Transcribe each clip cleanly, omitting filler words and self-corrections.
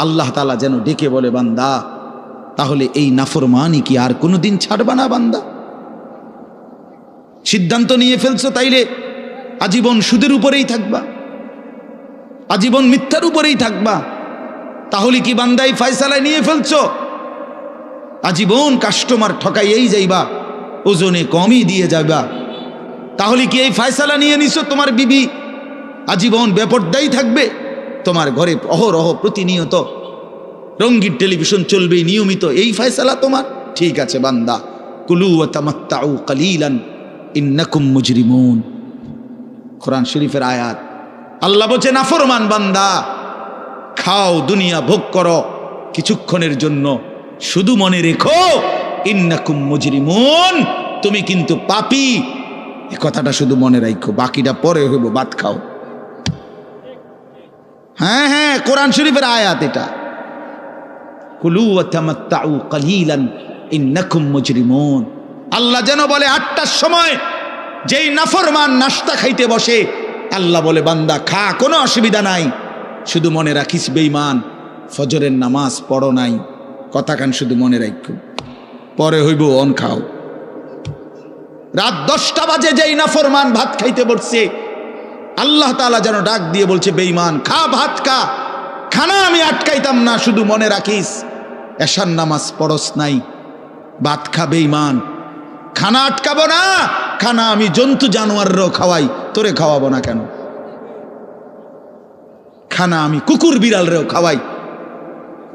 আল্লাহ তাআলা যেন ডেকে বলে, বান্দা তাহলে এই নাফরমানি কি আর কোনোদিন ছাড়বা না বান্দা? সিদ্ধান্ত নিয়ে ফেলছো তাইলে আজীবন সুদের উপরেই থাকবা, আজীবন মিথ্যার উপরেই থাকবা। তাহলে কি বান্দা এই ফয়সালা নিয়ে ফেলছো? আজীবন কাস্টমার ঠকাইয়েই যাইবা, ওজনে কমই দিয়ে যাবা। তাহলে কি এই ফয়সালা নিয়ে নিছো তোমার বিবি আজীবন বেপরদাই থাকবে? তোমার ঘরে অহরহ প্রতিনিয়ত রঙিন টেলিভিশন চলবে নিয়মিত, এই ফয়সালা তোমার? ঠিক আছে বান্দা, কুলু ওয়া তামাত্তাউ কালিলান ইন্নাকুম মুজরিমুন। কোরআন শরীফের আয়াত। আল্লাহ বলছে, নাফরমান বান্দা, খাও, দুনিয়া ভোগ করো কিছুক্ষণের জন্য, শুধু মনে রেখো ইন্নাকুম মুজরিমুন, তুমি কিন্তু পাপী। এই কথাটা শুধু মনে রাখো, বাকিটা পরে হইব, ভাত খাও। হ্যাঁ হ্যাঁ, কোরআন শরীফের আয়াত এটা। কুলু ওয়া তামাত্তাউ কালিলান ইন্নাকুম মুজরিমুন। আল্লাহ যেন বলে 8টার সময় যেই নাফরমান নাস্তা খাইতে বসে, আল্লাহ বলে, বান্দা খা, কোনো অসুবিধা নাই, শুধু মনে রাখিস বেঈমান ফজরের নামাজ পড়ো নাই। কথাখান শুধু মনে রাখো, পরে হইব অন খাও। রাত 10টা বাজে যেই নাফরমান ভাত খাইতে বসছে, আল্লাহ তাআলা যেন ডাক দিয়ে বলছে, বেঈমান খা, ভাত খা, খানা আমি আটকাইতাম না, শুধু মনে রাখিস এশার নামাজ পড়স নাই, ভাত খা বেঈমান। খানা আটকাবো না, খানা আমি জন্তু জানোয়ারও খাওয়াই, তোরে খাওয়াবো না কেন? খানা আমি কুকুর বিড়ালরেও খাওয়াই,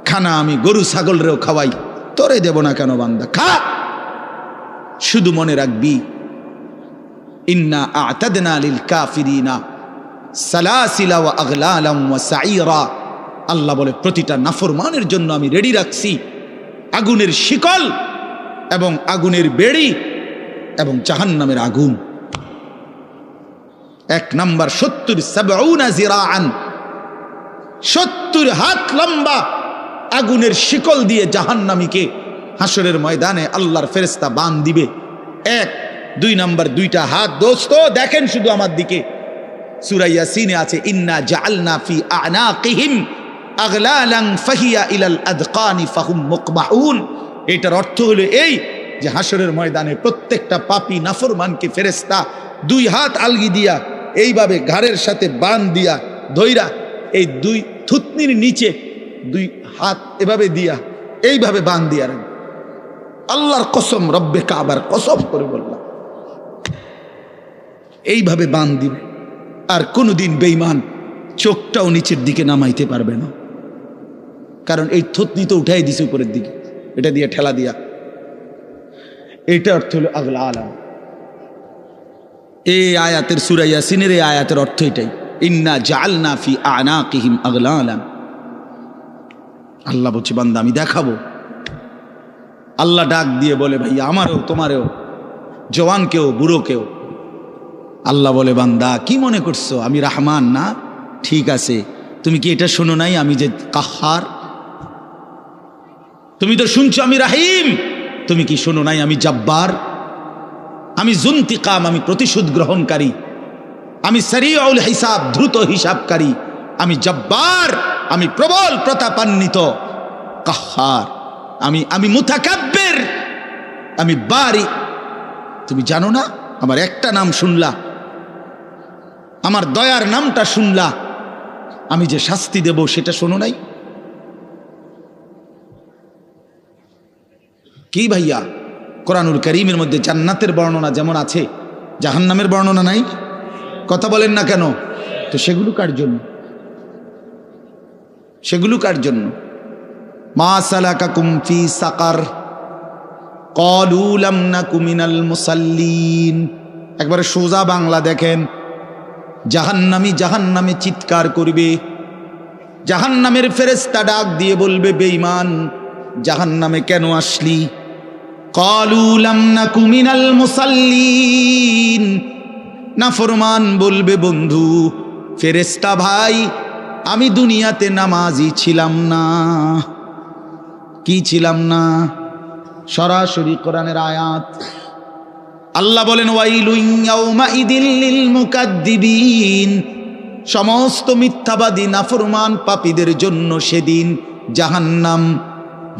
খানা আমি গরু ছাগলরেও খাওয়াই, তোরে দেব না কেন? বান্দা খা, শুধু মনে রাখবি ইন্না আ'তাদনা লিল কাফিরিনা সালাসিলা ওয়া আগলালাম ওয়া সাইরা। আল্লাহ বলে, প্রতিটা নাফরমানের জন্য আমি রেডি রাখছি আগুনের শিকল এবং আগুনের বেড়ি এবং জাহান্নামের আগুন। 1 নাম্বার 70 জিরাআন, 70 হাত লম্বা আগুনের শিকল দিয়ে জাহান্নামীকে হাসরের ময়দানে আল্লাহর ফেরেশতা বান দিবে। 1 2 নাম্বার 2টা হাত। দোস্ত দেখেন শুধু আমার দিকে, সূরা ইয়াসিনে আছে, ইন্না জাআলনা ফি আ'নাকিহিম আগলালান ফাহিয়া ইলাল আদকানি ফাহুম মুকমাহুন। এটার অর্থ হলো এই যে হাসরের ময়দানে প্রত্যেকটা পাপী নাফরমানকে ফেরেশতা 2 হাত আলগি দিয়া এইভাবে ঘাড়ের সাথে বান দিয়া ধইরা, এই 2 থুতনির নিচে 2 হাত এভাবে দিয়া এইভাবে বান দিয়া রাখবে। আল্লাহর কসম, রব্বে কাবার কসম করে বললাম, এইভাবে বান দিবে। আর কোনোদিন বেঈমান চোখটাও নিচের দিকে নামাইতে পারবে না, কারণ এই থুতনি তো উঠাই দিছে উপরের দিকে, এটা দিয়ে ঠেলা দিয়া। এটা অর্থ হলো আগলা আলাম। এই আয়াতের সূরা ইয়াসিনের এই আয়াতের অর্থ এটাই, ইন্না জাআলনা ফি আ'নাকিহিম আগলালান। আল্লাহ বলছে, বান্দা আমি দেখাবো। আল্লাহ ডাক দিয়ে বলে, ভাই আমারও তোমারও, জওয়ানকেও বুড়োকেও। আল্লাহ বলে, বান্দা কি মনে করছো আমি রহমান না? ঠিক আছে, তুমি কি এটা শোনো নাই আমি যে কাহ্হার? তুমি তো শুনছো আমি রাহিম, তুমি কি শোনো নাই আমি জব্বার? আমি যুনতিকাম, আমি প্রতিশোধ গ্রহণকারী, আমি সারিউল হিসাব, দ্রুত হিসাবকারী, আমি জব্বার, আমি প্রবল প্রতাপান্বিত, কাহ্হার, আমি মুতাকাব্বির, আমি বারি। তুমি জানো না? আমার একটা নাম শুনলা, আমার দয়ার নামটা শুনলা, আমি যে শাস্তি দেব সেটা শোনো নাই? কি ভাইয়া, কোরআনুল কারীমের মধ্যে জান্নাতের বর্ণনা যেমন আছে, জাহান্নামের বর্ণনা নাই? কথা বলেন না কেন? তো সেগুলো কার জন্য? সেগুলো কার জন্য? মা সালাকাকুম ফি সাকার ক্বালু লাম নাকু মিনাল মুসাল্লিন। একবারে সোজা বাংলা দেখেন, জাহান্নামী জাহান্নামে চিৎকার করবে, জাহান্নামের ফেরেশতা ডাক দিয়ে বলবে, বেঈমান জাহান্নামে কেন আসলি? ক্বালু লাম নাকু মিনাল মুসাল্লিন। নাফরমান বলবে, বন্ধু ফেরেশতা ভাই, আমি দুনিয়াতে নামাজি ছিলাম না। কি ছিলাম না? সরাসরি কোরআনের আয়াত। আল্লাহ বলেন, ওয়াইলুন ইয়াউমা ইদিল লিল মুকাদ্দিবিন। সমস্ত মিথ্যাবাদী নাফরমান পাপীদের জন্য সেদিন জাহান্নাম।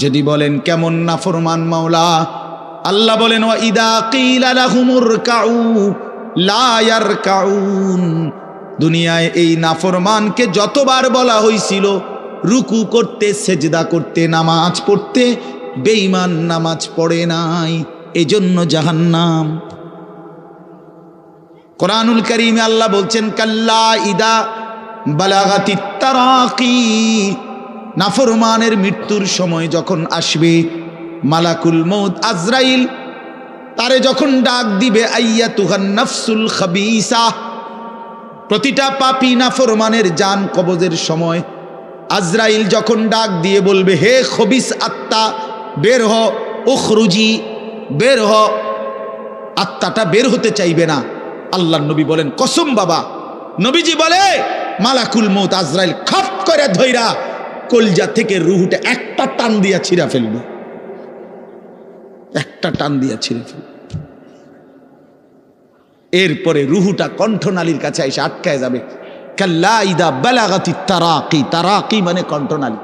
যদি বলেন কেমন নাফরমান মাওলা, আল্লাহ বলেন ওয়া ইদা কিলা লাহুমুর কাউ লা ইয়ারকাউন। দুনিয়ায় এই নাফরমানকে যতবার বলা হয়েছিল রুকু করতে, সেজদা করতে, নামাজ পড়তে, বেঈমান নামাজ পড়ে নাই, এজন্য জাহান্নাম। কোরআনুল কারীমে আল্লাহ বলছেন কাল্লা ইদা বালাগাতিত তারাকি। নাফরমানের মৃত্যুর সময় যখন আসবে, মালাকুল মউত আজরাইল তারে যখন ডাক দিবে, আইয়াতুহান নাফসুল খাবিসা। প্রতিটা পাপী নাফরমানের জান কবজের সময় আজরাইল যখন ডাক দিয়ে বলবে, হে খবিস আত্মা বের হ, উখরুজি বের হ। আত্মাটা বের হতে চাইবে না। আল্লাহর নবী বলেন কসম বাবা, নবীজি বলে মালাকুল মউত আজরাইল খপ করে ধইরা কলজা থেকে রুহুটা একটা টান দিয়া ছিঁড়া ফেলবে, একটা টান দিয়া ছিঁড়ে ফেলবে। এরপরে রুহুটা কণ্ঠনালীর কাছে এসে আটকায় যাবে। কাল্লা ইদা বালাগাতিত তারাকি, তারাকি মানে কণ্ঠনালী।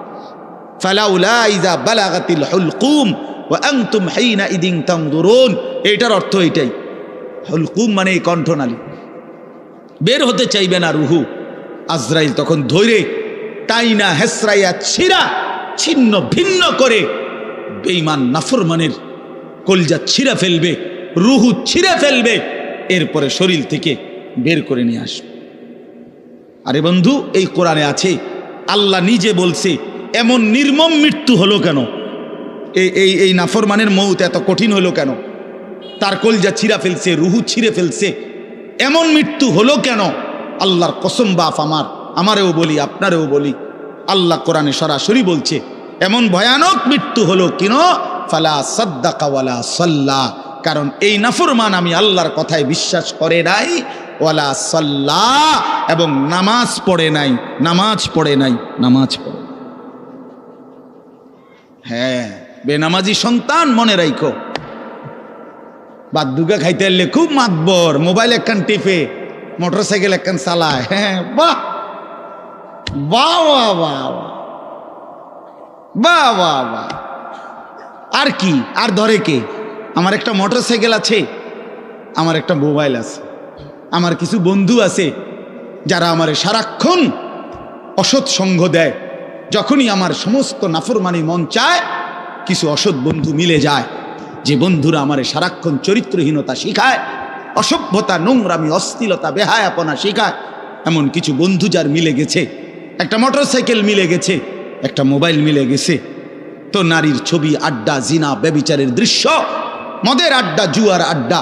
ফালাউলা ইদা বালাগাতিল হুলকুম ওয়া আনতুম হিনা ইদিন তানজুরুন। এটার অর্থ এটাই, হুলকুম মানে এই কণ্ঠনালী। বের হতে চাইবে না রুহু। আজরাইল তখন ধৈরে টাইনা হেসরাইয়া ছিঁড়া ছিন্ন ভিন্ন করে বেঈমান নাফরমানের কলজা ছিঁড়া ফেলবে, রুহু ছিঁড়ে ফেলবে, এরপরে শরীর থেকে বের করে নিয়ে আসবে। আরে বন্ধু, এই কোরআনে আছে, আল্লাহ নিজে বলছে এমন নির্মম মৃত্যু হলো কেন, এই নাফরমানের মউত এত কঠিন হলো কেন, তার কলজা ছিঁড়া ফেলছে, রুহু ছিঁড়ে ফেলছে, এমন মৃত্যু হলো কেন? আল্লাহর কসম বাপ আমারেও বলি, আপনারেও বলি, আল্লাহ কোরআনে সরাসরি বলছে এমন ভয়ানক মৃত্যু হলো কেন? ফালা সাদ্দাকা ওয়ালা সাল্লা। কারণ এই নাফরমান আমি আল্লাহর কথায় বিশ্বাস করে নাই, ওয়ালা সাল্লা, এবং নামাজ পড়ে নাই, নামাজ পড়ে নাই, নামাজ পড়ে। হ্যাঁ, বেনামাজি সন্তান মনে রাখো, বাদুগা খাইতে এলে খুব মাতবর, মোবাইল একখান টিপে, মোটরসাইকেল একখান চালায়। হ্যাঁ, বাহ বাহ বাহ বাহ বাহ বাহ বাহ। আর কি, আর ধরে কে? আমার একটা মোটরসাইকেল আছে, আমার একটা মোবাইল আছে, আমার কিছু বন্ধু আছে যারা আমার সারাক্ষণ অসৎ সঙ্গ দেয়। যখনই আমার সমস্ত নাফরমানি মন চায়, কিছু অসৎ বন্ধু মিলে যায়, যে বন্ধুরা আমার সারাক্ষণ চরিত্রহীনতা শিখায়, অসভ্যতা, নোংরামি, অশ্লীলতা, বেহায়াপনা শিখায়। এমন কিছু বন্ধু যার মিলে গেছে, একটা মোটরসাইকেল মিলে গেছে, একটা মোবাইল মিলে গেছে, তো নারীর ছবি, আড্ডা, জিনা, ব্যভিচারের দৃশ্য, মদের আড্ডা, জুয়ার আড্ডা,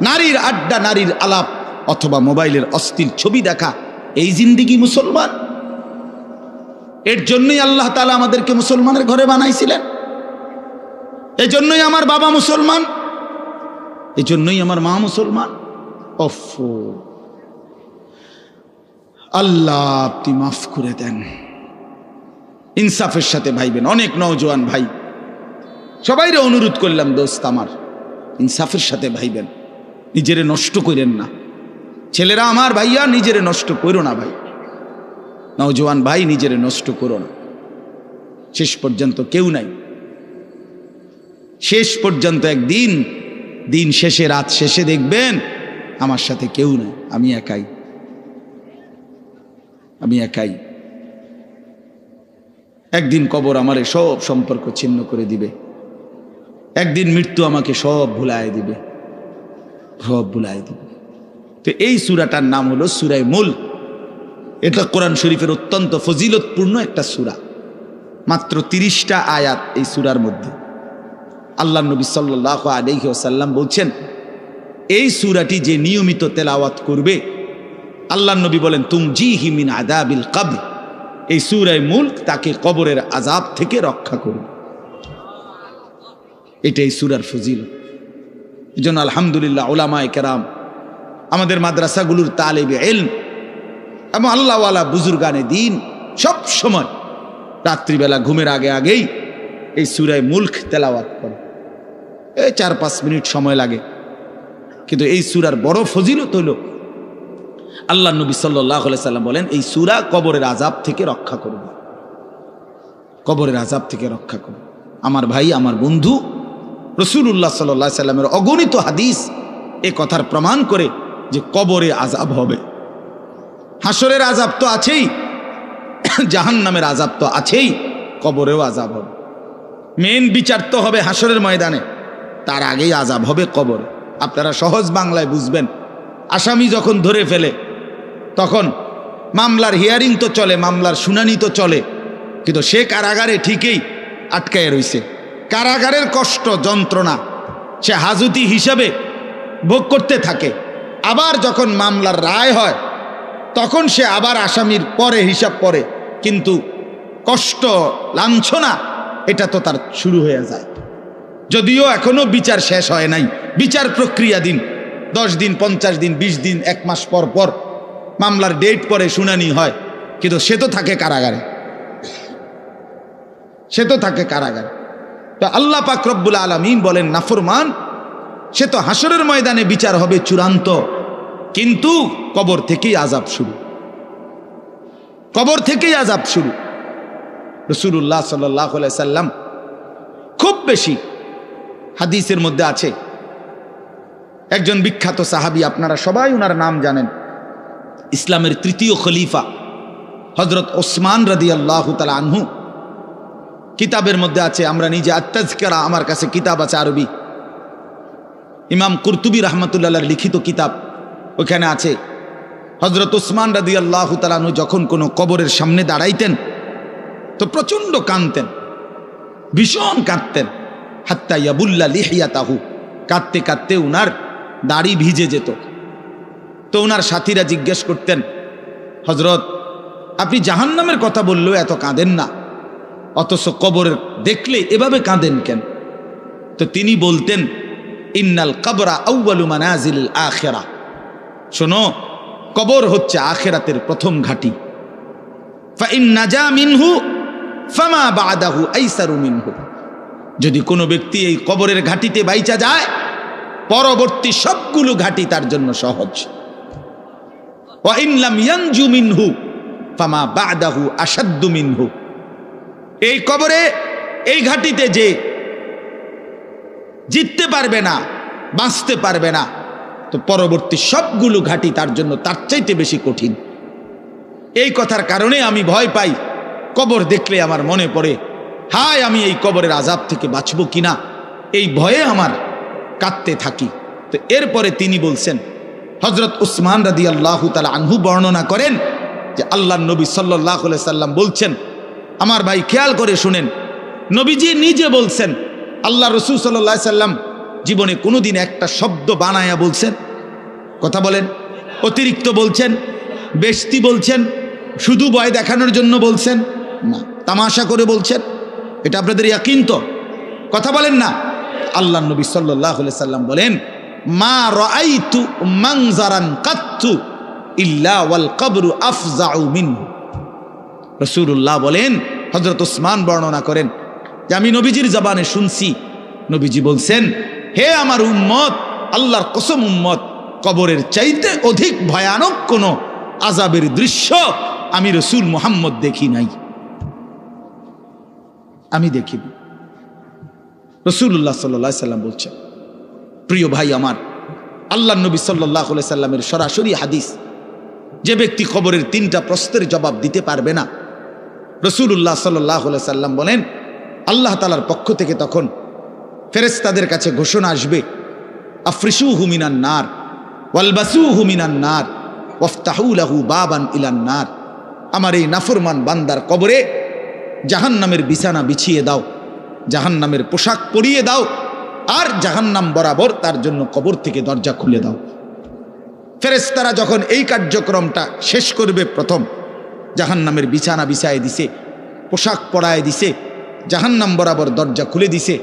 নারীর আড্ডা, নারীর আলাপ, অথবা মোবাইলের অশ্লীল ছবি দেখা, এই জিন্দিগি মুসলমান? এর জন্যই আল্লাহ তাআলা আমাদেরকে মুসলমানের ঘরে বানাইছিলেন। এজন্যই আমার বাবা মুসলমান, এজন্যই আমার মা মুসলমান। ওফো, আল্লাহ আপনি মাফ করে দেন। ইনসাফের সাথে ভাইবেন। অনেক নওজোয়ান ভাই, সবাইরে অনুরোধ করলাম, দোস্ত আমার, ইনসাফের সাথে ভাইবেন, নিজেরে নষ্ট করেন না। ছেলেরা আমার, ভাইয়া নিজেরে নষ্ট করো না ভাই, নওজোয়ান ভাই নিজেরে নষ্ট করো না। শেষ পর্যন্ত কেউ নাই, শেষ পর্যন্ত একদিন, দিন শেষে, রাত শেষে দেখবেন আমার সাথে কেউ নাই, আমি একাই, আমি একাই। একদিন কবর আমারে সব সম্পর্ক ছিন্ন করে দিবে, একদিন মৃত্যু আমাকে সব ভুলায় দিবে, সব ভুলায় দিবে। তো এই সূরাটার নাম হলো সূরা মুলক। এটা কোরআন শরীফের অত্যন্ত ফজিলতপূর্ণ একটা সূরা, মাত্র 30টা আয়াত এই সূরার মধ্যে। আল্লাহ নবী সাল্লাল্লাহু আলাইহি ওয়াসাল্লাম বলছেন, এই সূরাটি যে নিয়মিত তেলাওয়াত করবে, আল্লাহ নবী বলেন তুমজিহি মিন আযাবিল কবর, এই সূরা মুলক তাকে কবরের আযাব থেকে রক্ষা করবে। এটাই সূরার ফজিলত। এজন্য আলহামদুলিল্লাহ উলামায়ে কেরাম, আমাদের মাদ্রাসাগুলোর তালিবে ইলম এবং আল্লাহওয়ালা বুজুর্গানে দ্বীন সব সময় রাত্রিবেলা ঘুমের আগেই এই সূরা মুলক তেলাওয়াত করে। এই 4-5 মিনিট সময় লাগে, কিন্তু এই সূরার বড় ফজিলত হলো আল্লাহ নবী সাল্লাল্লাহু আলাইহি সাল্লাম বলেন এই সূরা কবরের আযাব থেকে রক্ষা করবে, কবরের আযাব থেকে রক্ষা করবে। আমার ভাই, আমার বন্ধু, রাসূলুল্লাহ সাল্লাল্লাহু আলাইহি সাল্লামের অগণিত হাদিস এ কথার প্রমাণ করে যে কবরে আযাব হবে। হাসরের আযাব তো আছেই, জাহান্নামের আযাব তো আছেই, কবরেও আযাব হবে। মেন বিচার তো হবে হাসরের ময়দানে, তার আগেই আযাব হবে কবরে। আপনারা সহজ বাংলায় বুঝবেন। আসামি যখন ধরে ফেলে তখন মামলার হিয়ারিং তো চলে, মামলার শুনানি তো চলে, কিন্তু সে কারাগারে ঠিকই আটকায় রইছে। কারাগারের কষ্ট যন্ত্রণা সে হাজতি হিসাবে ভোগ করতে থাকে। আবার যখন মামলার রায় হয় তখন সে আবার আসামির পরে হিসাব পরে, কিন্তু কষ্ট লাঞ্ছনা এটা তো তার শুরু হয়ে যায়। যদিও এখনো বিচার শেষ হয় নাই, বিচার প্রক্রিয়া দিন, 10 দিন, 50 দিন, 20 দিন, 1 মাস পর পর মামলার ডেট পরে শুনানি হয়, কিন্তু সে তো থাকে কারাগারে, সে তো থাকে কারাগারে। তো আল্লাহ পাক রব্বুল আলামিন বলেন নাফরমান সে তো হাসরের ময়দানে বিচার হবে চূড়ান্ত, কিন্তু কবর থেকেই আযাব শুরু, কবর থেকেই আযাব শুরু। রাসূলুল্লাহ সাল্লাল্লাহু আলাইহি সাল্লাম খুব বেশি হাদিসের মধ্যে আছে একজন বিখ্যাত সাহাবী, আপনারা সবাই ওনার নাম জানেন, ইসলামের 3য় খলিফা হযরত ওসমান রাদিয়াল্লাহু তাআলা আনহু। কিতাবের মধ্যে আছে, আমরা নিজে আত-তাযকিরা, আমার কাছে কিতাব আছে আরবি, ইমাম কুরতুবী রাহমাতুল্লাহ লিখিত কিতাব, ওখানে আছে হযরত ওসমান রাদিয়াল্লাহু তাআলা আনহু যখন কোনো কবরের সামনে দাঁড়াইতেন তো প্রচণ্ড কাঁদতেন, ভীষণ কাঁদতেন। হাত্তা ইয়াবুল্লা লিহিয়াতাহু, কাঁদতে কাঁদতে উনার দাড়ি ভিজে যেত। তো উনার সাথীরা জিজ্ঞেস করতেন, হযরত আপনি জাহান্নামের কথা বললেও এত কাঁদেন না, অথচ কবরের দেখলে এভাবে কাঁদেন কেন? তো তিনি বলতেন, ইন্নাল কবরা আউয়ালু মানাজিলিল আখিরা, শোনো কবর হচ্ছে আখিরাতের প্রথম ঘাঁটি। ফা ইন নাজা মিনহু ফামা বাদাহু আইসারু মিনহু, যদি কোনো ব্যক্তি এই কবরের ঘাটিতে বাইচা যায় পরবর্তী সবগুলো ঘাটি তার জন্য সহজ। ওয়া ইন লাম ইয়ানজু মিনহু ফামা বাদাহু আশাদ্দু মিনহু, এই কবরে এই ঘাটিতে যে জিততে পারবে না, বাঁচতে পারবে না, তো পরবর্তী সবগুলো ঘাটি তার জন্য তার চাইতে বেশি কঠিন। এই কথার কারণে আমি ভয় পাই, কবর দেখলে আমার মনে পড়ে, হায় আমি এই কবরের আযাব থেকে বাঁচবো কিনা, এই ভয়ে আমার কাঁদতে থাকি। তো এরপরে তিনি বলছেন, হযরত উসমান রাদিয়াল্লাহু তাআলা আনহু বর্ণনা করেন যে আল্লাহর নবী সাল্লাল্লাহু আলাইহি সাল্লাম বলছেন, আমার ভাই খেয়াল করে শুনেন, নবীজি নিজে বলছেন, আল্লাহ রাসূল সাল্লাল্লাহু আলাইহি সাল্লাম জীবনে কোনোদিন একটা শব্দ বানায়া বলছেন? কথা বলেন। অতিরিক্ত বলছেন, বেশতি বলছেন, শুধু ভয় দেখানোর জন্য বলছেন না, তামাশা করে বলছেন? এটা আপনাদের ইয়াকিন তো? কথা বলেন না। আল্লাহ নবী সাল্লাল্লাহু আলাইহি সাল্লাম বলেন, মা রাআইতু মানজারান কাত্তু ইল্লা ওয়াল কবরু আফজাউ মিনহু। রাসূলুল্লাহ বলেন, হযরত ওসমান বর্ণনা করেন যে আমি নবীজির জবানে শুনছি, নবীজি বলছেন, হে আমার উম্মত, আল্লাহর কসম উম্মত, কবরের চাইতে অধিক ভয়ানক কোন আযাবের দৃশ্য আমি রাসূল মুহাম্মদ দেখি নাই, আমি দেখিনি। রাসূলুল্লাহ সাল্লাল্লাহু আলাইহি সাল্লাম বলছেন। প্রিয় ভাই আমার, আল্লাহর নবী সাল্লাল্লাহু আলাইহি সাল্লামের সরাসরি হাদিস, যে ব্যক্তি কবরের 3টা প্রশ্নের জবাব দিতে পারবে না, রাসূলুল্লাহ সাল্লাল্লাহু আলাইহি সাল্লাম বলেন আল্লাহ তাআলার পক্ষ থেকে তখন ফেরেশতাদের কাছে ঘোষণা আসবে, আফরিশুহু মিনান নার ওয়ালবাসুহু মিনান নার ওয়াফতাহু লাহু বাবান ইলান নার। আমার এই নাফরমান বান্দার কবরে জাহান্নামের বিছানা বিছিয়ে দাও, জাহান্নামের পোশাক পরিয়ে দাও, আর জাহান্নাম বরাবর তার জন্য কবর থেকে দরজা খুলে দাও। ফেরেশতারা যখন এই কার্যক্রমটা শেষ করবে, প্রথম জাহান্নামের বিছানা বিছায় দিছে, পোশাক পরায় দিছে, জাহান্নাম বরাবর দরজা খুলে দিছে,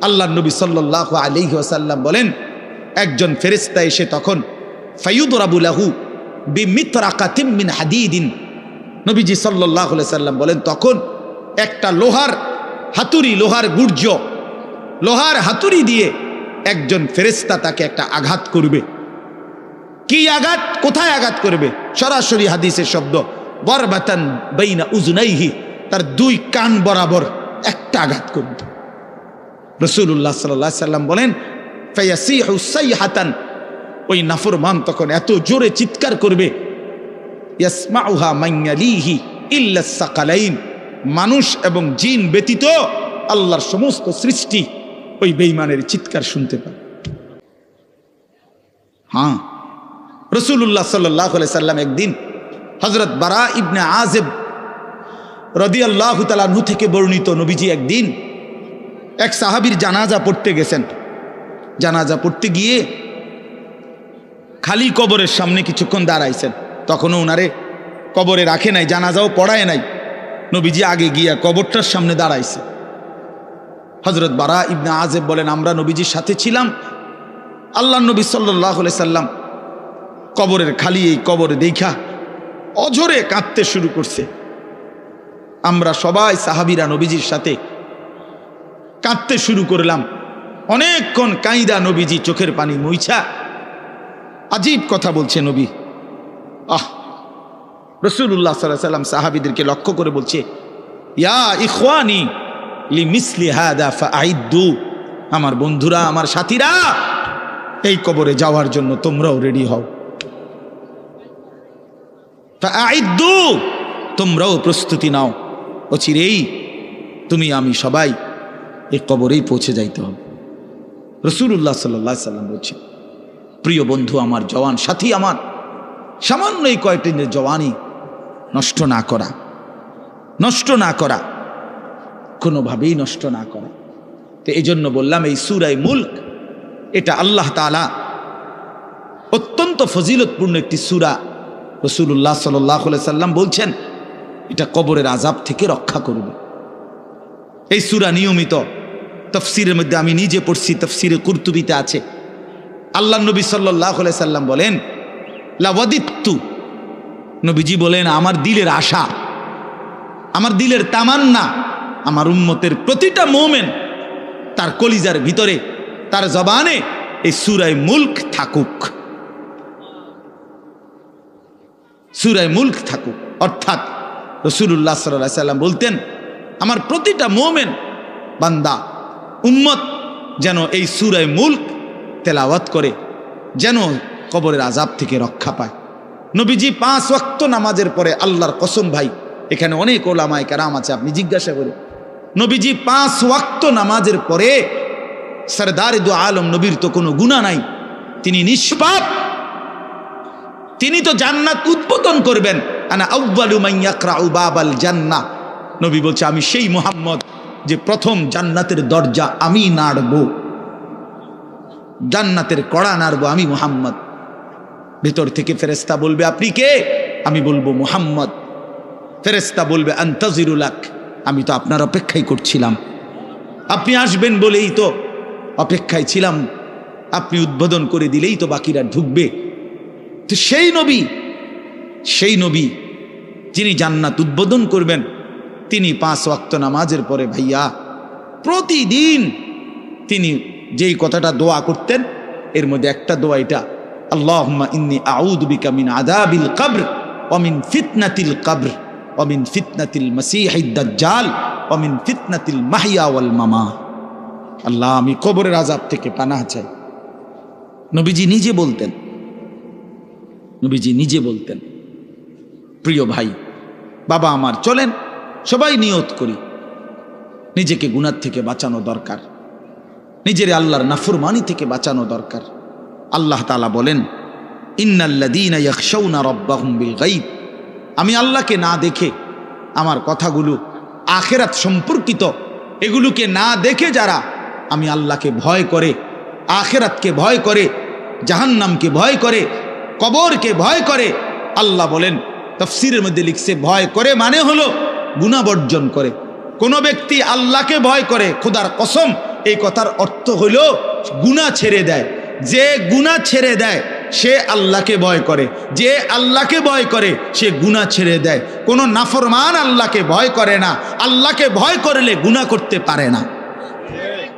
আল্লাহর নবী সাল্লাল্লাহু আলাইহি ওয়াসাল্লাম বলেন একজন ফেরেশতা এসে তখন ফায়ুদরাবু লাহু বিমিতরাকাতিম মিন হাদিদিন, নবীজি সাল্লাল্লাহু আলাইহি সাল্লাম বলেন তখন একটা লোহার হাতুড়ি, লোহার গুর্জ, লোহার হাতুড়ি দিয়ে একজন ফেরেশতা তাকে একটা আঘাত করবে। কি আঘাত, কোথায় আঘাত করবে? সরাসরি হাদিসের শব্দ, বরবাতান বাইনা উজুনাইহি, তার দুই কান বরাবর একটা আঘাত করবে। রাসূলুল্লাহ সাল্লাল্লাহু আলাইহি সাল্লাম বলেন, ফায়াসিহু সাইহাতান, ওই নাফরমান তখন এত জোরে চিৎকার করবে, ইয়াসমাউহা মান ইয়ালিহি ইল্লা সাকালাইন, মানুষ এবং জিন ব্যতীত আল্লাহর সমস্ত সৃষ্টি ওই বেঈমানের চিৎকার শুনতে পায়। হ্যাঁ, রাসূলুল্লাহ সাল্লাল্লাহু আলাইহি সাল্লাম একদিন হযরত বারা ইবনে আযিব রাদিয়াল্লাহু তাআলা আনহু থেকে বর্ণিত, নবীজি একদিন এক সাহাবীর জানাজা পড়তে গেছেন। জানাজা পড়তে গিয়ে খালি কবরের সামনে কিছুক্ষণ দাঁড়াইছেন। তখনও ওনারে কবরে রাখে নাই, জানাজাও পড়ায় নাই। নবীজি আগে গিয়া কবরটার সামনে দাঁড়াইছে। হযরত বারা ইবনে আযিব বলেন, আমরা নবীজির সাথে ছিলাম। আল্লাহ নবী সাল্লাল্লাহু আলাইহি সাল্লাম কবরের খালি এই কবরে দেখা অঝরে কাঁদতে শুরু করছে। আমরা সবাই সাহাবীরা নবীজির সাথে কাঁদতে শুরু করলাম। অনেকক্ষণ কাইদা নবীজি চোখের পানি মুইছা আজীব কথা বলছে নবী। রাসূলুল্লাহ সাল্লাল্লাহু আলাইহি সাল্লাম সাহাবীদেরকে লক্ষ্য করে বলছে, ইয়া ইখওয়ানি লিমিসলি হাদা ফাআইদ্দু, আমার বন্ধুরা, আমার সাথীরা, এই কবরে যাওয়ার জন্য তোমরাও রেডি হও। ফাআইদ্দু, তোমরাও প্রস্তুতি নাও, অচিরেই তুমি আমি সবাই এই কবরেই পৌঁছে যাইতে হবে। রাসূলুল্লাহ সাল্লাল্লাহু আলাইহি সাল্লাম বলছে, প্রিয় বন্ধু আমার, জওয়ান সাথী আমার, সামান্য এই কয়েকটি জওয়ানি নষ্ট না করা, নষ্ট না করা, কোনোভাবেই নষ্ট না করা। তো এই জন্য বললাম, এই সূরা মুলক এটা আল্লাহ তাআলা অত্যন্ত ফজিলতপূর্ণ একটি সূরা। রাসূলুল্লাহ সাল্লাল্লাহু আলাইহি সাল্লাম বলছেন এটা কবরের আযাব থেকে রক্ষা করবে। এই সূরা নিয়মিত তাফসীরের মধ্যে আমি নিজে পড়ছি, তাফসীরে কুরতুবিতে আছে। আল্লাহ নবী সাল্লাল্লাহু আলাইহি সাল্লাম বলেন, লাওয়াদিত্তু, নবীজি বলেন আমার দিলের আশা, আমার দিলের তামান্না, আমার উম্মতের প্রতিটা মুমিন তার কলিজার ভিতরে, তার জবানে এই সূরা মুলক থাকুক, সূরা মুলক থাকুক। অর্থাৎ রাসূলুল্লাহ সাল্লাল্লাহু আলাইহি সাল্লাম বলতেন, আমার প্রতিটা মুমিন বান্দা উম্মত যেন এই সূরা মুলক তেলাওয়াত করে, যেন কবরের আযাব থেকে রক্ষা পায়। নবীজি 5 ওয়াক্ত নামাজের পরে, আল্লাহর কসম ভাই, এখানে অনেক ওলামায়ে কেরাম আছে, আপনি জিজ্ঞাসা করুন, নবীজি 5 ওয়াক্ত নামাজের পরে, সরদারে দু আলম নবীর তো কোনো গুনাহ নাই, তিনি নিষ্পাপ, তিনি তো জান্নাত উদ্বোধন করবেন। আনা আউয়ালু মান ইয়াকরাউ বাবাল জান্নাহ, নবী বলছে আমি সেই মুহাম্মদ যে প্রথম জান্নাতের দরজা আমি নাড়ব, জান্নাতের কড়া নাড়ব আমি মুহাম্মদ। ভেতর থেকে ফেরেশতা বলবে আপনি কে? আমি বলবো মুহাম্মদ। ফেরেশতা বলবে আনতাজিরুলাক, আমি তো আপনার অপেক্ষাই করছিলাম, আপনি আসবেন বলেই তো অপেক্ষায় ছিলাম, আপনি উদ্বোধন করে দিলেই তো বাকিরা ঢুকবে। তো সেই নবী যিনি জান্নাত উদ্বোধন করবেন, তিনি 5 ওয়াক্ত নামাজের পরে ভাইয়া প্রতিদিন তিনি যেই কথাটা দোয়া করতেন, এর মধ্যে একটা দোয়া এটা, আল্লাহুম্মা ইন্নী আউযু বিকা মিন আযাবিল কবর ওয়া মিন ফিতনাতিল কবর ওয়া মিন ফিতনাতিল মাসীহিদ দাজ্জাল ওয়া মিন ফিতনাতিল মাহইয়া ওয়াল মামাত। আল্লাহ, আমি কবরের আযাব থেকে পানাহ চাই। নবীজি নিজে বলতেন, নবীজি নিজে বলতেন। প্রিয় ভাই, বাবা আমার, চলেন সবাই নিয়ত করি, নিজেকে গুনাহ থেকে বাঁচানো দরকার, নিজের আল্লাহর নাফরমানি থেকে বাঁচানো দরকার। আল্লাহ তাআলা বলেন, ইন্নাল্লাযীনা ইয়াখশাউনা রাব্বাহুম বিল গায়ব, আমি আল্লাহকে না দেখে, আমার কথাগুলো আখিরাত সম্পর্কিত, এগুলোকে না দেখে যারা আমি আল্লাহকে ভয় করে, আখিরাতকে ভয় করে, জাহান্নামকে ভয় করে, কবরকে ভয় করে, আল্লাহ বলেন, তাফসীরের মধ্যে লিখছে ভয় করে মানে হলো গুনাহ বর্জন করে। কোন ব্যক্তি আল্লাহকে ভয় করে, খোদার কসম, এই কথার অর্থ হলো গুনাহ ছেড়ে দেয়। যে গুনাহ ছেড়ে দেয় সে আল্লাহকে ভয় করে, যে আল্লাহকে ভয় করে সে গুনাহ ছেড়ে দেয়। কোনো নাফরমান আল্লাহকে ভয় করে না, আল্লাহকে ভয় করলে গুনাহ করতে পারে না।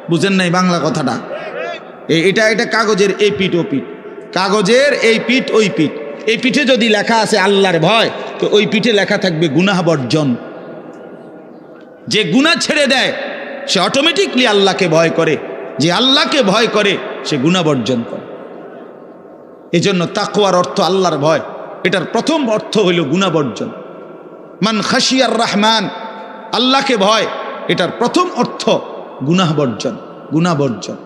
বুঝেন নাই বাংলা কথাটা? এটা কাগজের এপিট ওপিট। কাগজের এই পিঠ ওই পিঠ, এই পিঠে যদি লেখা আছে আল্লাহর ভয়, তো ওই পিঠে লেখা থাকবে গুনাহ বর্জন। যে গুনাহ ছেড়ে দেয় সে অটোমেটিকলি আল্লাহকে ভয় করে, যে আল্লাহকে ভয় করে সে গুনাহ বর্জন করে। এজন্য তাকওয়ার অর্থ আল্লাহর ভয়, এটার প্রথম অর্থ হইল গুনাহ বর্জন। মান খাশিয়ার রহমান, আল্লাহকে ভয়, এটার প্রথম অর্থ গুনাহ বর্জন, গুনাহ বর্জন।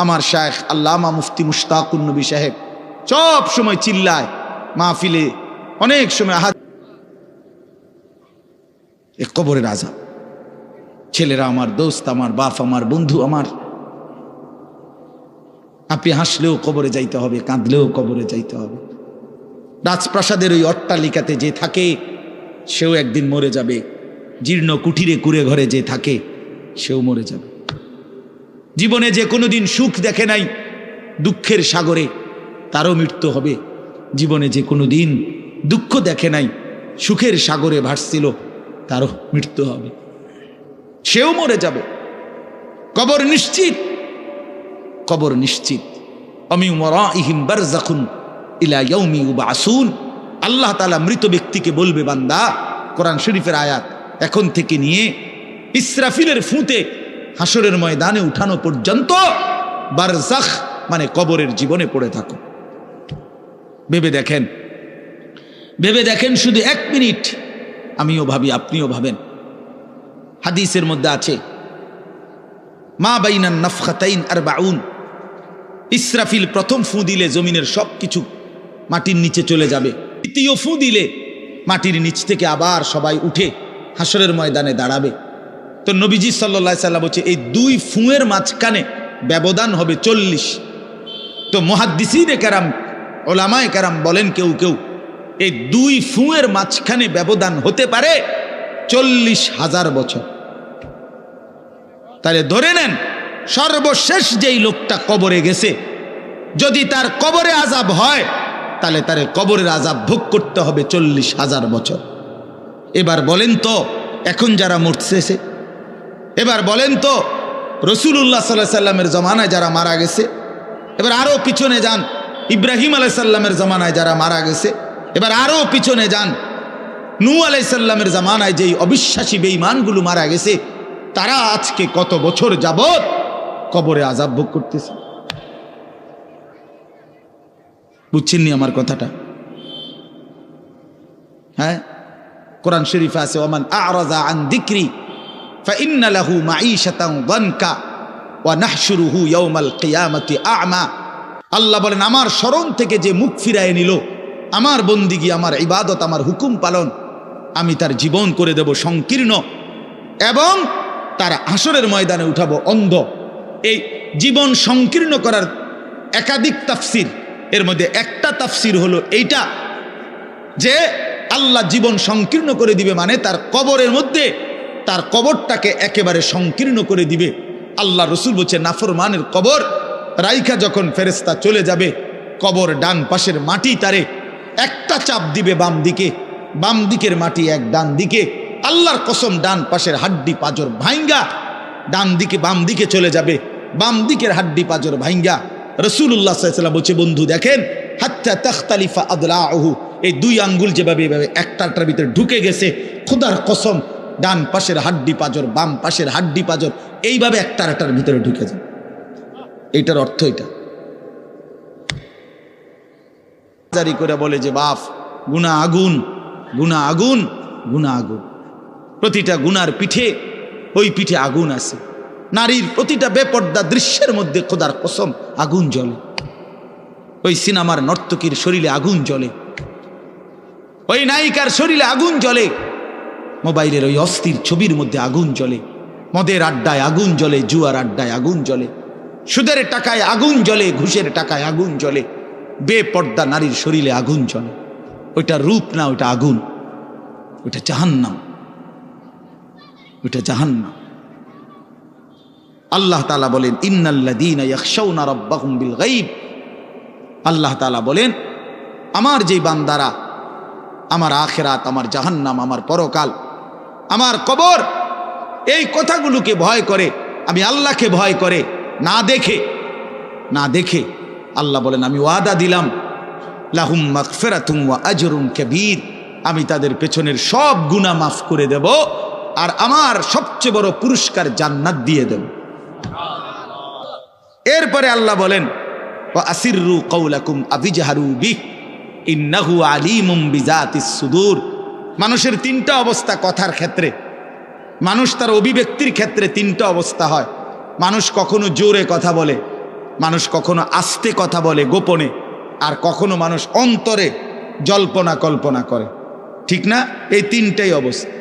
আমার শায়েখ আল্লামা মুফতি মুশতাকুন নবী সাহেব সব সময় চিল্লায় মাহফিলে, অনেক সময় কবরের আযাব। ছেলেরা আমার দোস্ত, আমার বাপ, আমার বন্ধু, আমার, আপনি হাসলেও কবরে যাইতে হবে, কাঁদলেও কবরে যাইতে হবে। রাজপ্রাসাদের ওই অট্টালিকাতে যে থাকে সেও একদিন মরে যাবে, জীর্ণ কুঠিরে কুড়ে ঘরে যে থাকে সেও মরে যাবে। জীবনে যে কোনোদিন সুখ দেখে নাই দুঃখের সাগরে, তারও মৃত্যু হবে। জীবনে যে কোনোদিন দুঃখ দেখে নাই সুখের সাগরে ভাসছিল, তারও মৃত্যু হবে, সেও মরে যাবে। কবর নিশ্চিত, কবর নিশ্চিত। আমিন ওয়ারাইহিম বারযাখুন ইলা ইয়াউমি ইউবআসুন। আল্লাহ তাআলা মৃত ব্যক্তিকে বলবে, বান্দা, কোরআন শরীফের আয়াত, এখন থেকে নিয়ে ইসরাফিলের ফুঁতে হাসরের ময়দানে উঠানো পর্যন্ত বারজাখ মানে কবরের জীবনে পড়ে থাকো। ভেবে দেখেন, ভেবে দেখেন, শুধু 1 মিনিট আমিও ভাবি, আপনিও ভাবেন। হাদিসের মধ্যে আছে মা বাইনান নাফখাতাইন 40, ইসরাফিল প্রথম ফু দিলে জমিনের সব কিছু মাটির নিচে চলে যাবে। দ্বিতীয় ফু দিলে মাটির নিচ থেকে আবার সবাই উঠে হাসরের ময়দানে দাঁড়াবে। তো নবীজি সাল্লাল্লাহু আলাইহি সাল্লাম বলছে এই 2 ফুঁয়ের মাঝখানে ব্যবধান হবে 40। তো মুহাদ্দিসিনে কেরাম, ওলামায়ে কেরাম বলেন কেউ কেউ এই 2 ফুঁয়ের মাঝখানে ব্যবধান হতে পারে 40,000 বছর। তাহলে ধরে নেন সর্বশেষ যেই লোকটা কবরে গেছে, যদি তার কবরে আযাব হয় তাহলে তার কবরের আযাব ভোগ করতে হবে 40,000 বছর। এবার বলেন তো এখন যারা মরতেছে, এবার বলেন তো রাসূলুল্লাহ সাল্লাল্লাহু আলাইহি সাল্লামের জমানায় যারা মারা গেছে, এবার আরো পিছনে যান ইব্রাহিম আলাইহিস সালামের জমানায় যারা মারা গেছে, এবার আরো পিছনে যান নূহ আলাইহিস সালামের জমানায় যেই অবিশ্বাসী বেঈমানগুলো মারা গেছে, তারা আজকে কত বছর যাবত কবরে আযাব ভোগ করতেছে। বুঝছেননি আমার কথাটা? হ্যাঁ, কোরআন শরীফে আছে ওমান আ'রাযা আন যিকরি ফাইন্না লাহু মাঈশাতান যানকা ওয়া নাহশুরুহু ইয়াওমাল কিয়ামাতি আ'মা। আল্লাহ বলেন আমার স্মরণ থেকে যে মুখ ফিরায় নিল, আমার বন্দিগি, আমার ইবাদত, আমার হুকুম পালন, আমি তার জীবন করে দেব সংকীর্ণ এবং তার হাসরের ময়দানে উঠাবো অন্ধ। এই জীবন সংকীর্ণ করার একাধিক তাফসির, এর মধ্যে একটা তাফসির হলো এইটা যে আল্লাহ জীবন সংকীর্ণ করে দিবে মানে তার কবরের মধ্যে তার কবরটাকে একেবারে সংকীর্ণ করে দিবে। আল্লাহ রসুল বলছে নাফরমানের কবর রাইখা যখন ফেরেশতা চলে যাবে, কবর ডান পাশের মাটি তারে একটা চাপ দিবে বাম দিকে, বাম দিকের মাটি এক ডান দিকে, আল্লাহর কসম ডান পাশের হাড্ডি পাঁজর ভাঙ্গা ডান দিকে বাম দিকে চলে যাবে, বাম দিকের হাড্ডি পাঁজর ভাঙ্গা। রাসূলুল্লাহ সাল্লাল্লাহু আলাইহি ওয়াসাল্লাম বলছে বন্ধু দেখেন হাত্তা তাখতালিফা আদলাউহু, এই 2 আঙ্গুল যেভাবে এভাবে একটাটার ভিতরে ঢুকে গেছে, খোদার কসম ডান পাশের হাড্ডি পাঁজর বাম পাশের হাড্ডি পাঁজর এইভাবে একটার ভিতরে ঢুকে যায়। এইটার অর্থ এটা। জারি করে বলে যে বাপ গুনাহ আগুন, গুনাহ আগুন, গুনাহ আগুন। প্রতিটা গুনার পিঠে ওই পিঠে আগুন আছে। নারীর প্রতিটা বেপর্দা দৃশ্যের মধ্যে খোদার কসম আগুন জ্বলে। ওই সিনেমার নর্তকীর শরীরে আগুন জ্বলে, ওই নায়িকার শরীরে আগুন জ্বলে, মোবাইলের ওই অস্থির ছবির মধ্যে আগুন জ্বলে, মদের আড্ডায় আগুন জ্বলে, জুয়ার আড্ডায় আগুন জ্বলে, সুদের টাকায় আগুন জ্বলে, ঘুষের টাকায় আগুন জ্বলে, বেপর্দা নারীর শরীরে আগুন জ্বলে। ওইটা রূপ না, ওইটা আগুন, ওইটা জাহান্নাম, ওইটা জাহান্নাম। আল্লাহ তাআলা বলেন ইন্নাল্লাযীনা ইয়াখশাউনা রাব্বাহুম বিল গায়ব। আল্লাহ তাআলা বলেন আমার যেই বান্দারা আমার আখিরাত, আমার জাহান্নাম, আমার পরকাল, আমার কবর, এই কথাগুলোকে ভয় করে, আমি আল্লাহকে ভয় করে, না দেখে আল্লাহ বলেন আমি ওয়াদা দিলাম লাহুম মাগফিরাতুন ওয়া আজরুন কাবীর, আমি তাদের পেছনের সব গুনাহ মাফ করে দেব আর আমার সবচেয়ে বড় পুরস্কার জান্নাত দিয়ে দেব। এরপরে আল্লাহ বলেন ওয়া আসিররু কাওলাকুম আবিজহারু বিহি ইন্নাহু আলিমুম বিজাতিস সুদূর। মানুষের তিনটা অবস্থা কথার ক্ষেত্রে, মানুষ তার অভিব্যক্তির ক্ষেত্রে তিনটা অবস্থা হয়। মানুষ কখনো জোরে কথা বলে, মানুষ কখনো আস্তে কথা বলে গোপনে, আর কখনো মানুষ অন্তরে জল্পনা কল্পনা করে, ঠিক না? এই তিনটাই অবস্থা,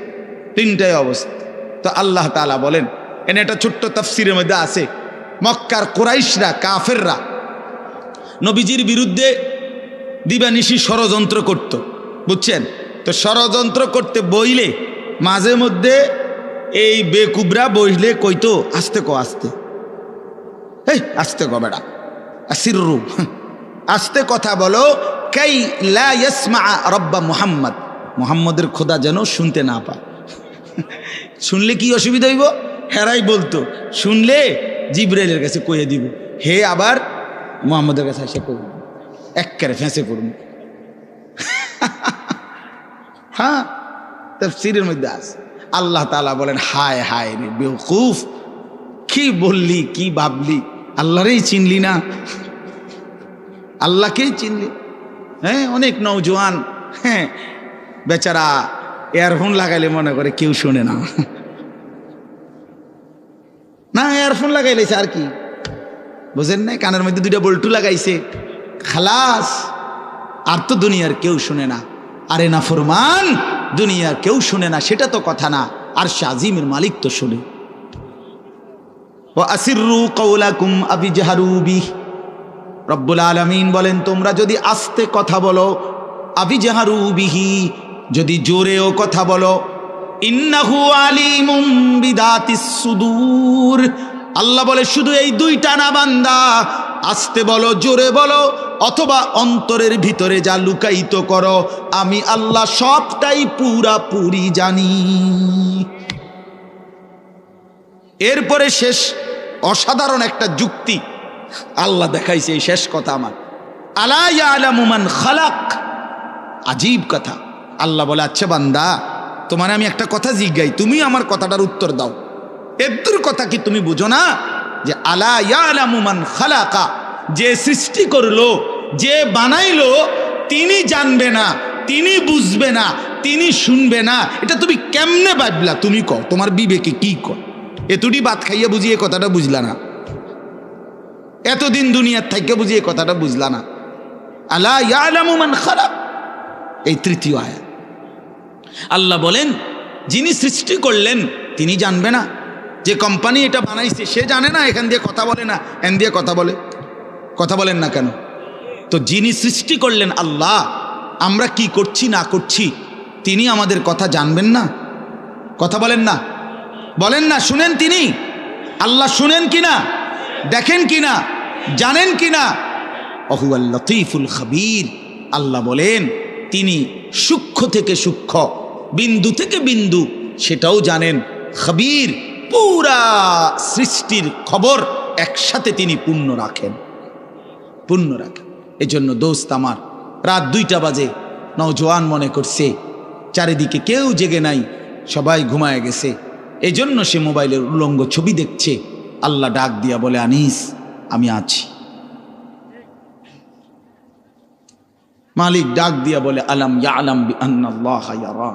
তিনটাই অবস্থা। তো আল্লাহ তাআলা বলেন, এনে একটা ছোট্ট তাফসীরের মধ্যে আছে, মক্কার কুরাইশরা কাফেররা নবীজির বিরুদ্ধে দিবানিশি ষড়যন্ত্র করত, বুঝছেন? তো ষড়যন্ত্র করতে বইলে মাঝে মধ্যে এই বেকুবরা বইলে কইতো আস্তে ক, আস্তে, এই আস্তে ক বেটা, আসিররু, আস্তে কথা বলো, কাই লা ইয়াসমা রব্বা মুহাম্মদ, মুহাম্মদের খোদা যেন শুনতে না পায়। শুনলে কি অসুবিধা হইব? হেরাই বলতো শুনলে জিবরাইলের কাছে কইয়ে দিব, হে আবার মুহাম্মদের কাছে এসে কইব, একবারে ফেঁসে পড়ুন। হ্যাঁ, তাফসীরের মধ্যে আছে। আল্লাহ তাআলা বলেন হায় হায় রে বেওকুফ, কি বললি, কি ভাবলি, আল্লাহরেই চিনলি না, আল্লাহকেই চিনলি। হ্যাঁ, অনেক নওজোয়ান হ্যাঁ বেচারা ইয়ারফোন লাগাইলে মনে করে কেউ শোনে না, না ইয়ারফোন লাগাইলেছে আর কি, বুঝেন না? কানের মধ্যে দুইটা বল্টু লাগাইছে, খালাস, আর তো দুনিয়ার কেউ শুনে না। আরে না ফরমান, দুনিয়ার কেউ শুনে না সেটা তো কথা না, আর শাজিমের মালিক তো শুনে। ওয়া আসিররু কাওলাকুম আবিজহারু বিহি, রব্বুল আলামিন বলেন তোমরা যদি আস্তে কথা বলো, আবিজহারু বিহি, যদি জোরেও কথা বলো, ইন্নাহু আলিমুম বিদাতিস সুদূর, আল্লাহ বলে শুধু এই দুইটা না বান্দা, আস্তে বলো, জোরে বলো, অথবা অন্তরের ভিতরে যা লুকায়িত করো, আমি আল্লাহ সবটাই পুরাপুরি জানি। এরপরে শেষ অসাধারণ একটা যুক্তি আল্লাহ দেখাইছে, এই শেষ কথা আমার, আলা ইয়ালামু মান খালাক, আজীব কথা। আল্লাহ বলে আচ্ছা বান্দা, তোমার আমি একটা কথা জিজ্ঞাই, তুমি আমার কথাটার উত্তর দাও। এর কথা কি তুমি বুঝো না যে আলা ইয়ালামু মান খালাকা, যে সৃষ্টি করলো, যে বানাইলো, তিনি জানবে না, তিনি বুঝবে না, তিনি শুনবে না, এটা তুমি কেমনে ভাবলা? তুমি কও, তোমার বিবেকে কি কর? এতটি ভাত খাইয়া বুঝিয়ে কথাটা বুঝলা না, এতদিন দুনিয়ার থেকে বুঝিয়ে কথাটা বুঝলা না। আলা ইয়ালামু মান খালাক, এই তৃতীয় আয়াত। আল্লাহ বলেন যিনি সৃষ্টি করলেন তিনি জানবে না? যে কোম্পানি এটা বানাইছে সে জানে না এখান দিয়ে কথা বলে না, এন দিয়ে কথা বলে? কথা বলেন না কেন? তো যিনি সৃষ্টি করলেন আল্লাহ, আমরা কি করছি না করছি তিনি আমাদের কথা জানবেন না? কথা বলেন না, বলেন না, শুনেন তিনি? আল্লাহ শুনেন কিনা, দেখেন কিনা, জানেন কিনা? ওহুয়াল লতীফুল খবীর, আল্লাহ বলেন তিনি সূক্ষ্ম থেকে সূক্ষ্ম, বিন্দু থেকে বিন্দু সেটাও জানেন। খবীর, পুরা সৃষ্টির খবর একসাথে তিনি পূর্ণ রাখেন, পূর্ণ রাখেন। এজন্য দোস্ত আমার, রাত 2টা বাজে, নওজোয়ান মনে করছে চারিদিকে কেউ জেগে নাই, সবাই ঘুমায় গেছে, এজন্য সে মোবাইলের উলঙ্গ ছবি দেখছে। আল্লাহ ডাক দিয়া বলে আনিস আমি আছি। মালিক ডাক দিয়া বলে আলাম ইয়ালাম বিআন্নাল্লাহা ইয়ারা,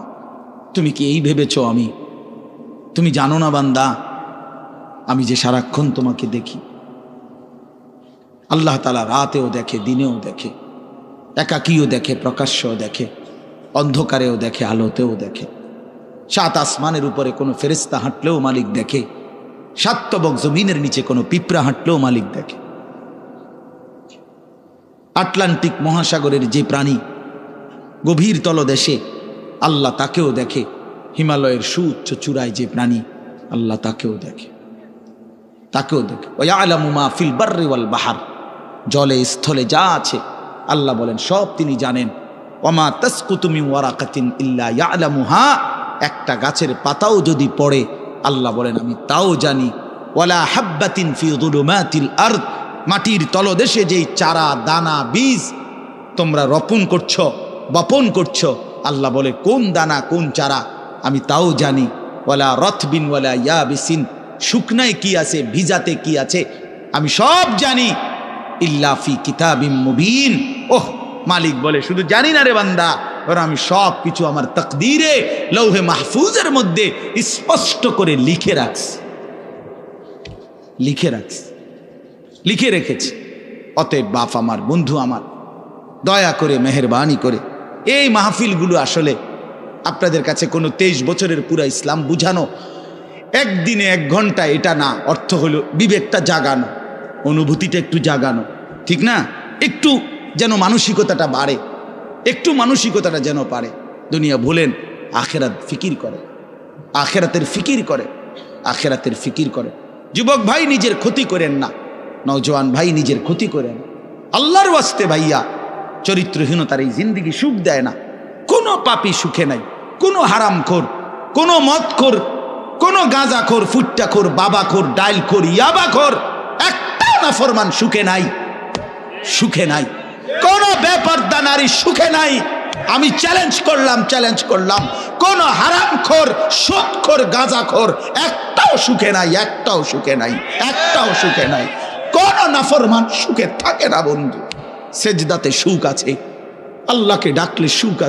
তুমি কি এই ভেবেছ তুমি জানো না বান্দা আমি যে সারাক্ষণ তোমাকে দেখি? আল্লাহ তাআলা রাতেও দেখে, দিনেও দেখে, একাকীও দেখে, প্রকাশ্যও দেখে, অন্ধকারেও দেখে, আলোতেও দেখে। 7 আসমানের উপরে কোনো ফেরেশতা হাঁটলেও মালিক দেখে, 7 তবক জমিনের নিচে কোনো পিঁপড়া হাঁটলেও মালিক দেখে। আটলান্টিক মহাসাগরের যে প্রাণী গভীর তলদেশে, আল্লাহ তাকেও দেখে। হিমালয়ের সুউচ্চ চূড়ায় যে প্রাণী, আল্লাহ তাকেও দেখে, তাকেও দেখে। ওয়ায়ালামু মা ফিল বাররি ওয়াল বাহার, জলে স্থলে যা আছে আল্লাহ বলেন সব তিনি জানেন। ওমা তাসকুতু মিন ওয়ারাকাতিন ইল্লা ইয়ালামুহা, একটা গাছের পাতাও যদি পড়ে আল্লাহ বলেন আমি তাও জানি। ওয়ালা হাব্বাতিন ফি যুলুমাতিল আরদ, মাটির তলদেশে যেই চারা দানা বীজ তোমরা বপন করছো, আল্লাহ বলে কোন দানা কোন চারা আমি তাও জানি। ওয়ালা রতবিন ওয়ালা ইয়াবিসিন, শুকনায় কি আছে ভিজাতে কি আছে আমি সব জানি। ইল্লা ফি কিতাবিম মুবিন, ওহ মালিক বলে শুধু জানি না রে বান্দা, ওরা আমি সব কিছু আমার তাকদীরে লৌহে মাহফুজের মধ্যে স্পষ্ট করে লিখে রেখেছি। অতএব বাপ আমার, বন্ধু আমার, দয়া করে মেহেরবানি করে এই মাহফিলগুলো আসলে আপনাদের কাছে কোনো 23 বছরের পুরা ইসলাম বুঝানো, একদিনে 1 ঘন্টা এটা না, অর্থ হলো বিবেকটা জাগানো, অনুভূতিটা একটু জাগানো, ঠিক না? একটু যেন মানসিকতাটা বাড়ে, একটু মানসিকতাটা যেন পারে। দুনিয়া ভুলেন, আখেরাত ফিকির করে, আখেরাতের ফিকির করে। যুবক ভাই নিজের ক্ষতি করেন না, নওজোয়ান ভাই নিজের ক্ষতি করেন। আল্লাহর ওয়াস্তে ভাইয়া, চরিত্রহীনতার এই জিন্দেগি সুখ দেয় না। কোনো পাপী সুখে নাই, কোনো হারামখোর, কোনো মদখোর, কোনো গাঁজাখোর, ফুট্টাখোর, বাবাখোর, ডাইলখোর, ইয়াবাখোর, একটাও নাফরমান সুখে নাই। কোন বেপরদা নারী সুখে নাই। আমি চ্যালেঞ্জ করলাম, কোন হারামখোর, সুদখোর, গাঁজাখোর একটাও সুখে নাই। কোন নাফরমান সুখে থাকে না বন্ধু। সেজদাতে সুখ আছে, আল্লাহকে ডাকলে সুখ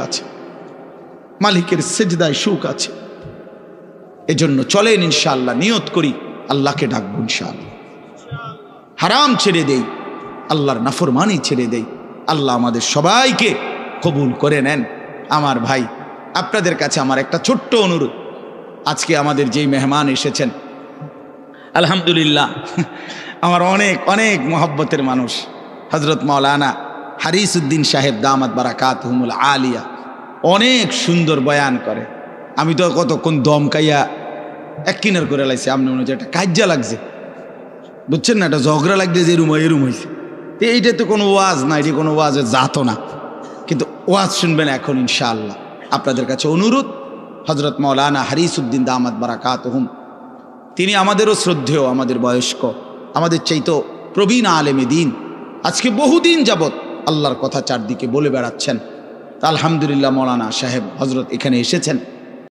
আছে, মালিকের সেজদায় সুখ আছে। এজন্য চলেন ইনশাআল্লাহ, নিয়ত করি আল্লাহকে ডাকবো ইনশাআল্লাহ। হারাম ছেড়ে দেই, আল্লাহর নাফরমানি ছেড়ে দেই। আল্লাহ আমাদের সবাইকে কবুল করে নেন। আমার ভাই, আপনাদের কাছে আমার একটা ছোট্ট অনুরোধ। আজকে আমাদের যেই মেহমান এসেছেন, আলহামদুলিল্লাহ আমার অনেক অনেক মহব্বতের মানুষ, হযরত মাওলানা হারিস উদ্দিন সাহেব দামাত বারাকাতুহুমুল আলিয়া, অনেক সুন্দর বয়ান করে। আমি তো কতক্ষণ দমকাইয়া এক কিনার করে লাইছি, আপনি মনে হচ্ছে একটা কাজ্জা লাগছে, বুঝছেন না, এটা ঝগড়া লাগছে যে এরুম হয়েছে। তো এইটা তো কোনো ওয়াজ না, এটা কোনো ওয়াজের জাতো না, কিন্তু ওয়াজ শুনবেন এখন ইনশাআল্লাহ। আপনাদের কাছে অনুরোধ, হযরত মাওলানা হারিস উদ্দিন দামাত বারাকাতুহুম, তিনি আমাদেরও শ্রদ্ধেয়, আমাদের বয়স্ক, আমাদের চাইতো প্রবীণ আলেমে দ্বীন। আজকে বহুদিন যাবৎ আল্লাহর কথা চারদিকে বলে বেড়াচ্ছেন। তা আলহামদুলিল্লাহ মাওলানা সাহেব হযরত এখানে এসেছেন।